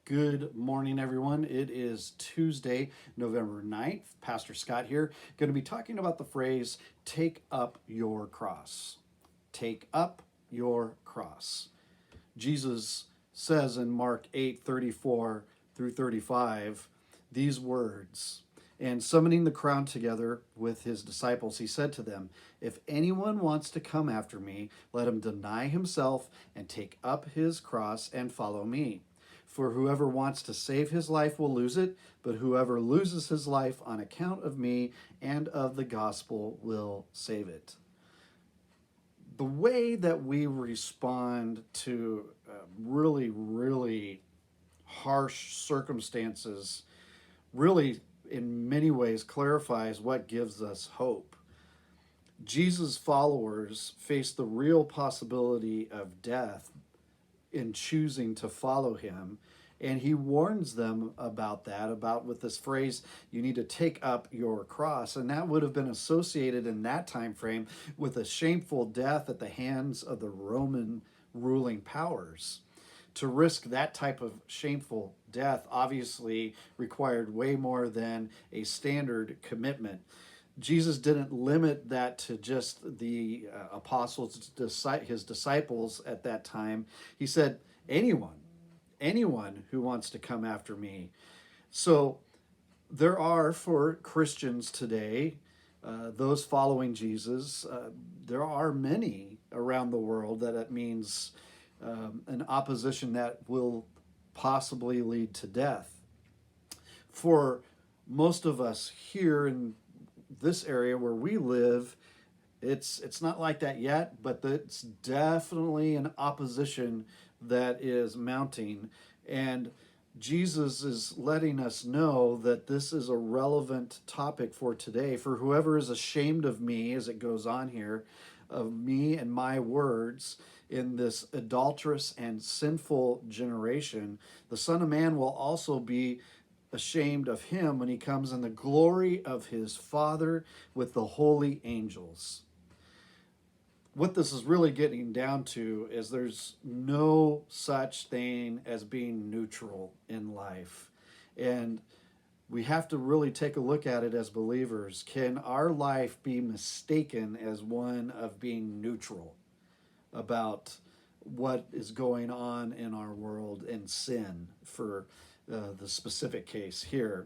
Good morning, everyone. It is Tuesday, November 9th. Pastor Scott here, going to be talking about the phrase, take up your cross. Take up your cross. Jesus says in Mark 8:34 through 35 these words, and summoning the crowd together with his disciples, he said to them, if anyone wants to come after me, let him deny himself and take up his cross and follow me. For whoever wants to save his life will lose it, but whoever loses his life on account of me and of the gospel will save it. The way that we respond to really harsh circumstances really, in many ways, clarifies what gives us hope. Jesus' followers face the real possibility of death in choosing to follow him, and he warns them about that, about with this phrase, you need to take up your cross. And that would have been associated in that time frame with a shameful death at the hands of the Roman ruling powers. To risk that type of shameful death obviously required way more than a standard commitment. Jesus didn't limit that to just the apostles, his disciples at that time. He said, anyone who wants to come after me. So there are, for Christians today, those following Jesus, there are many around the world that it means an opposition that will possibly lead to death. For most of us here in this area where we live, it's not like that yet, but it's definitely an opposition that is mounting. And Jesus is letting us know that this is a relevant topic for today. For whoever is ashamed of me, as it goes on here, of me and my words in this adulterous and sinful generation, the Son of Man will also be ashamed of him when he comes in the glory of his Father with the holy angels. What this is really getting down to is there's no such thing as being neutral in life. And we have to really take a look at it as believers. Can our life be mistaken as one of being neutral about what is going on in our world and sin for the specific case here?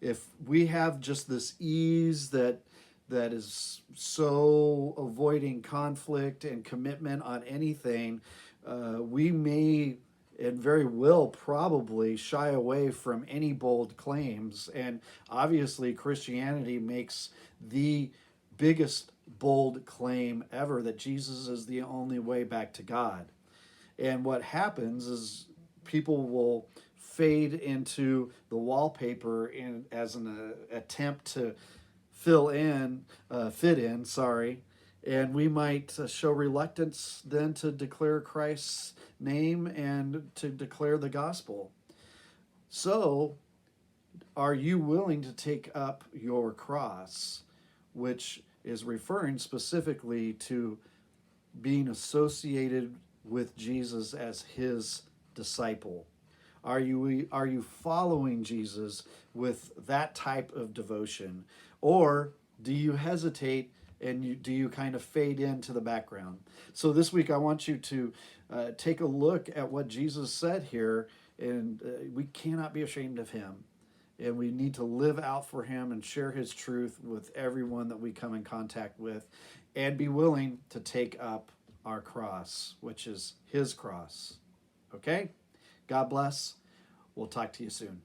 If we have just this ease that is so avoiding conflict and commitment on anything, we may and very will probably shy away from any bold claims. And obviously Christianity makes the biggest bold claim ever, that Jesus is the only way back to God. And what happens is people will fade into the wallpaper as an attempt to fit in, and we might show reluctance then to declare Christ's name and to declare the gospel. So, are you willing to take up your cross, which is referring specifically to being associated with Jesus as his disciple? Are you following Jesus with that type of devotion? Or do you hesitate and do you kind of fade into the background? So this week I want you to take a look at what Jesus said here, and we cannot be ashamed of him. And we need to live out for him and share his truth with everyone that we come in contact with, and be willing to take up our cross, which is his cross. Okay? God bless. We'll talk to you soon.